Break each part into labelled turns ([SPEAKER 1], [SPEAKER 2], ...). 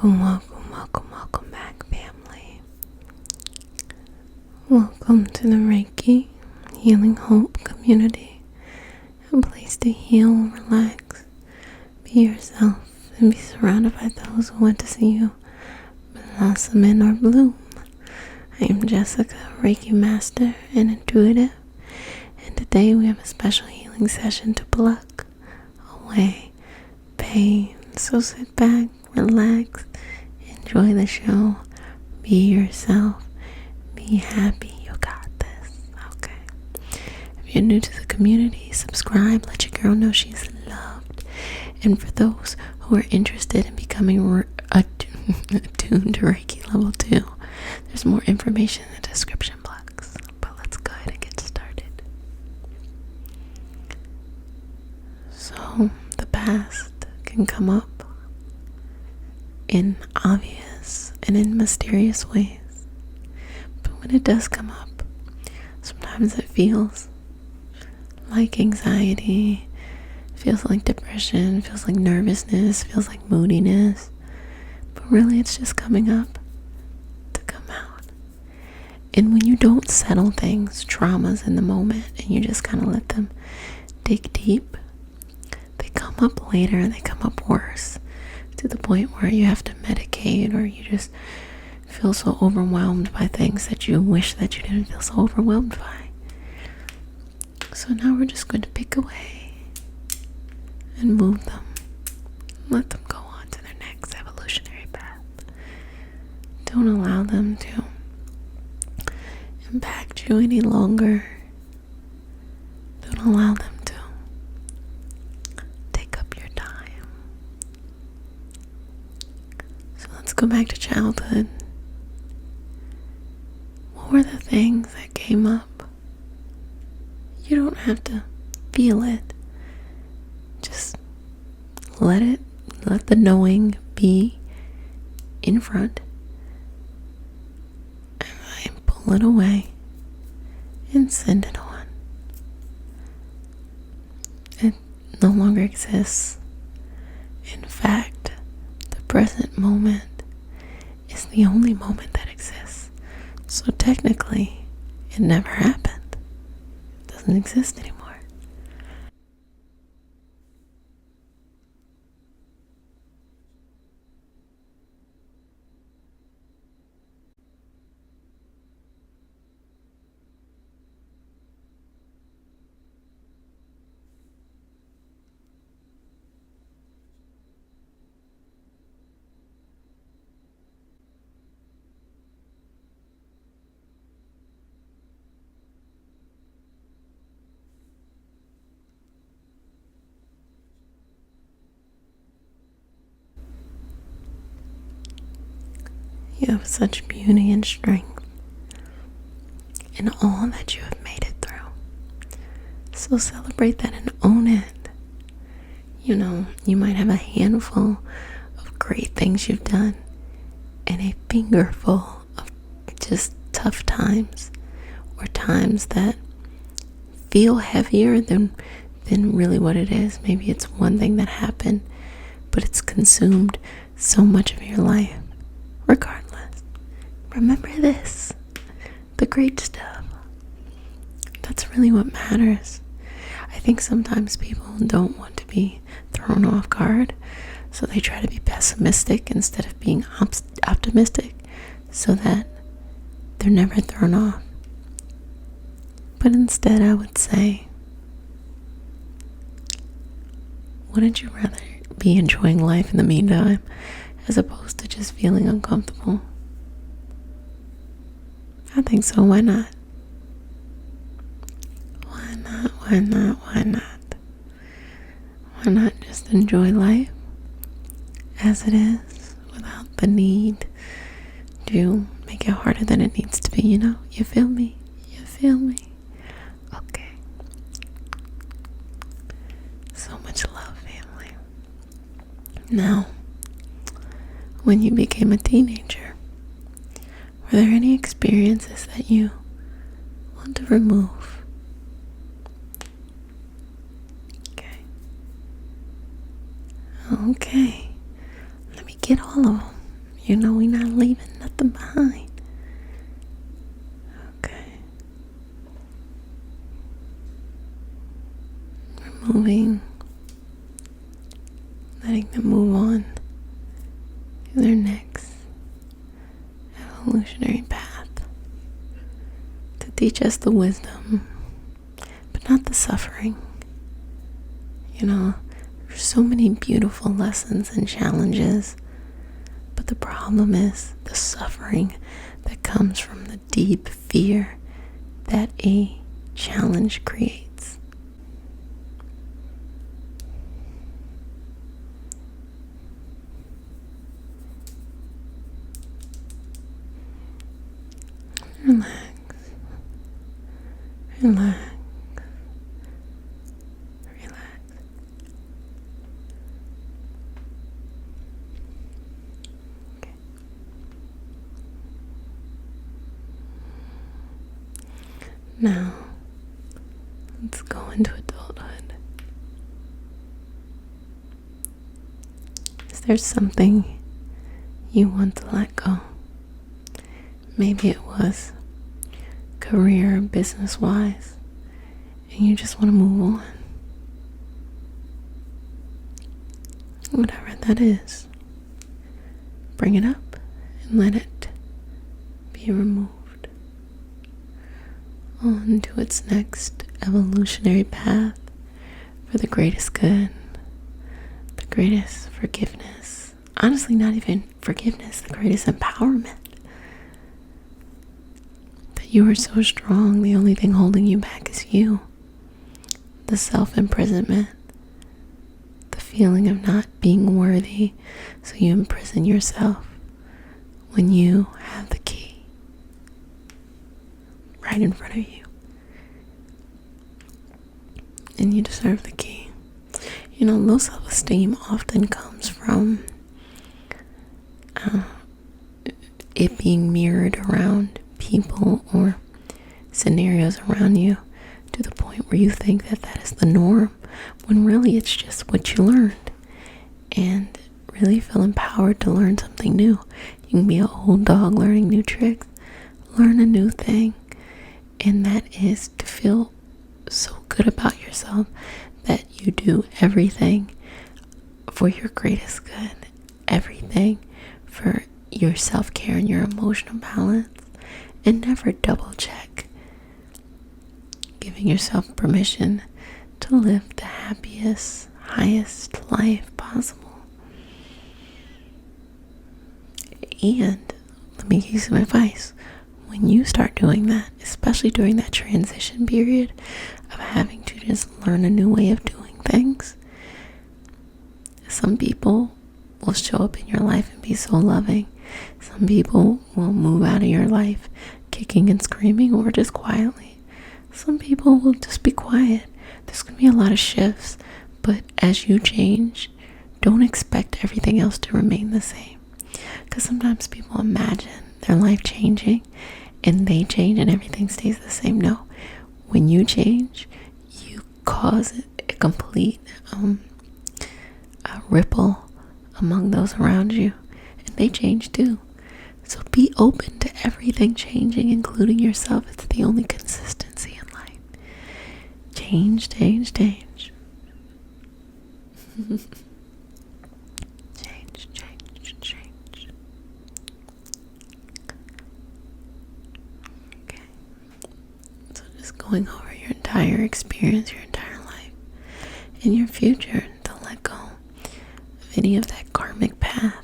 [SPEAKER 1] Welcome back, family. Welcome to the Reiki Healing Hope community. A place to heal, relax, be yourself, and be surrounded by those who want to see you blossom in or bloom. I am Jessica, Reiki Master and Intuitive, and today we have a special healing session to pluck away pain. So sit back, relax, enjoy the show, be yourself, be happy. You got this. Okay. If you're new to the community, subscribe, let your girl know she's loved. And for those who are interested in becoming attuned to Reiki level 2, there's more information in the description box. But let's go ahead and get started. So, the past can come up in obvious and in mysterious ways. But when it does come up, sometimes it feels like anxiety, feels like depression, feels like nervousness, feels like moodiness. But really it's just coming up to come out. And when you don't settle things, traumas in the moment, and you just kind of let them dig deep, they come up later and they come up worse, to the point where you have to medicate, or you just feel so overwhelmed by things that you wish that you didn't feel so overwhelmed by. So now we're just going to pick away and move them. Let them go on to their next evolutionary path. Don't allow them to impact you any longer. Don't allow them to take up your time. So let's go back to childhood. What were the things that came up? You don't have to feel it. Just let the knowing be in front. And I pull it away and send it on. It no longer exists. In fact, the present moment is the only moment that exists. So technically, it never happened. It doesn't exist anymore. You have such beauty and strength in all that you have made it through. So celebrate that and own it. You know, you might have a handful of great things you've done and a fingerful of just tough times, or times that feel heavier than really what it is. Maybe it's one thing that happened, but it's consumed so much of your life. Regardless, remember this, the great stuff. That's really what matters. I think sometimes people don't want to be thrown off guard, so they try to be pessimistic instead of being optimistic, so that they're never thrown off. But instead, I would say, wouldn't you rather be enjoying life in the meantime, as opposed to just feeling uncomfortable? I think so. Why not? Why not? Why not? Why not? Why not just enjoy life as it is, without the need to make it harder than it needs to be, you know? You feel me? You feel me? Okay. So much love, family. Now, when you became a teenager, were there any experiences that you want to remove? Okay. Let me get all of them. You know, we're not leaving nothing behind. Okay. We're moving, letting them move on to their next evolutionary path to teach us the wisdom, but not the suffering. You know, there's so many beautiful lessons and challenges, but the problem is the suffering that comes from the deep fear that a challenge creates. Relax. Relax. Relax. Okay. Now, let's go into adulthood. Is there something you want to let go? Maybe it was career, business-wise, and you just want to move on. Whatever that is, bring it up and let it be removed on to its next evolutionary path for the greatest good, the greatest forgiveness. Honestly, not even forgiveness, the greatest empowerment. You are so strong, the only thing holding you back is you. The self-imprisonment, the feeling of not being worthy, so you imprison yourself when you have the key right in front of you. And you deserve the key. You know, low self-esteem often comes from it being mirrored around people or scenarios around you to the point where you think that that is the norm, when really it's just what you learned. And really feel empowered to learn something new. You can be an old dog learning new tricks, learn a new thing, and that is to feel so good about yourself that you do everything for your greatest good, everything for your self-care and your emotional balance, and never double check, giving yourself permission to live the happiest, highest life possible. And let me give you some advice. When you start doing that, especially during that transition period of having to just learn a new way of doing things, some people will show up in your life and be so loving. Some people will move out of your life kicking and screaming or just quietly. Some people will just be quiet. There's going to be a lot of shifts, but as you change, don't expect everything else to remain the same. Because sometimes people imagine their life changing and they change and everything stays the same. No, when you change, you cause a complete ripple among those around you, and they change too. So be open to everything changing, including yourself. It's the only consistency in life. Change, change, change. Change, change, change. Okay. So just going over your entire experience, your entire life, and your future, to let go of any of that karmic path.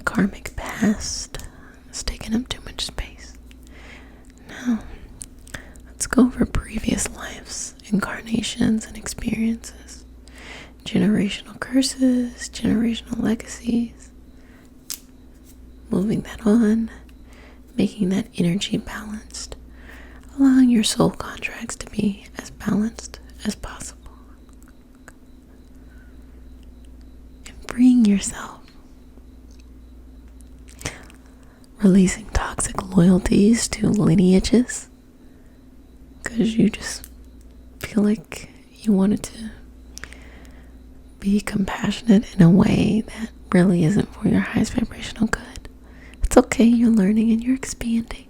[SPEAKER 1] Karmic past is taking up too much space. Now, let's go over previous lives, incarnations, and experiences. Generational curses, generational legacies. Moving that on, making that energy balanced. Allowing your soul contracts to be as balanced as possible. And freeing yourself. Releasing toxic loyalties to lineages because you just feel like you wanted to be compassionate in a way that really isn't for your highest vibrational good. It's okay, you're learning and you're expanding.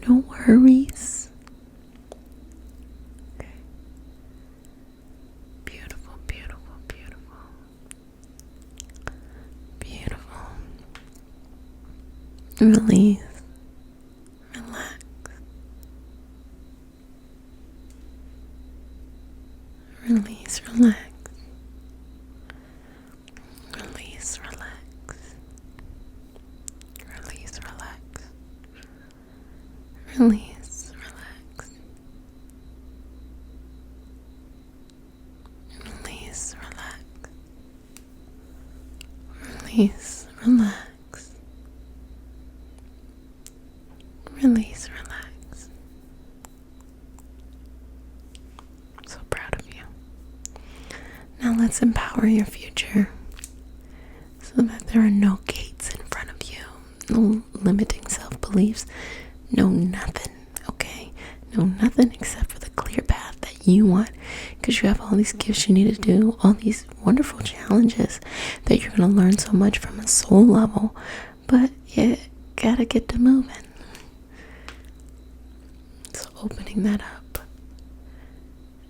[SPEAKER 1] No worries. Okay. Beautiful, beautiful, beautiful. Beautiful. Release. Relax. Release, relax. Release, relax. Release, relax. Release, relax. Release, relax. Release, relax. Release, relax. I'm so proud of you. Now let's empower your future so that there are no gates in front of you, no limiting self-beliefs, no nothing, okay? No nothing except for the clear path that you want, because you have all these gifts you need to do, all these wonderful challenges that you're going to learn so much from a soul level, but you gotta get to moving. So opening that up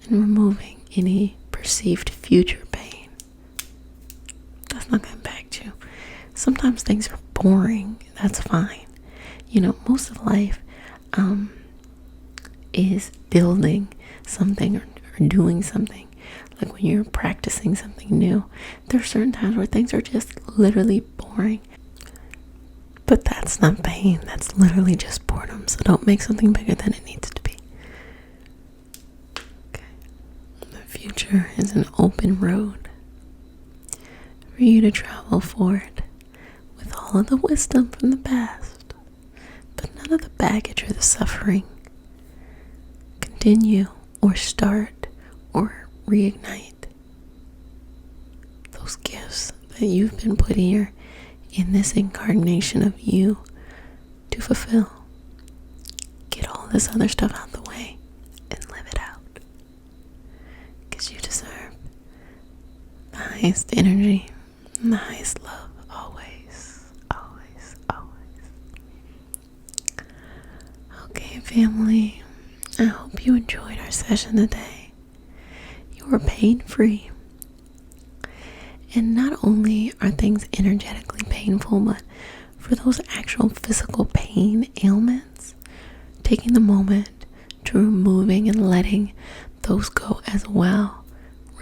[SPEAKER 1] and removing any perceived future pain. That's not going to impact you. Sometimes things are boring. That's fine. You know, most of life is building something or doing something. Like when you're practicing something new, there are certain times where things are just literally boring. But that's not pain. That's literally just boredom. So don't make something bigger than it needs to be. The future is an open road for you to travel forward with all of the wisdom from the past, but none of the baggage or the suffering. Continue or start or reignite those gifts that you've been put here in this incarnation of you to fulfill. Get all this other stuff out the way and live it out. Because you deserve the highest energy and the highest love always, always, always. Okay, family, I hope you enjoyed our session today. You were pain-free. And not only are things energetically painful, but for those actual physical pain ailments, taking the moment to removing and letting those go as well,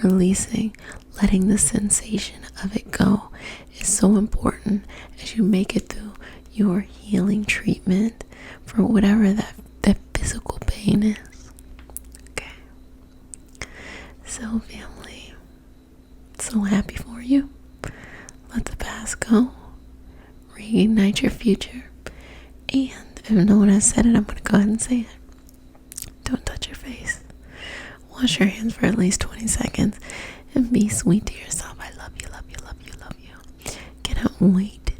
[SPEAKER 1] releasing, letting the sensation of it go is so important as you make it through your healing treatment for whatever that physical pain is. Okay. So family, so happy for you. Let the past go. Reignite your future. And if no one has said it, I'm going to go ahead and say it. Don't touch your face. Wash your hands for at least 20 seconds and be sweet to yourself. I love you, love you, love you, love you. Cannot wait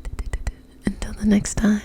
[SPEAKER 1] until the next time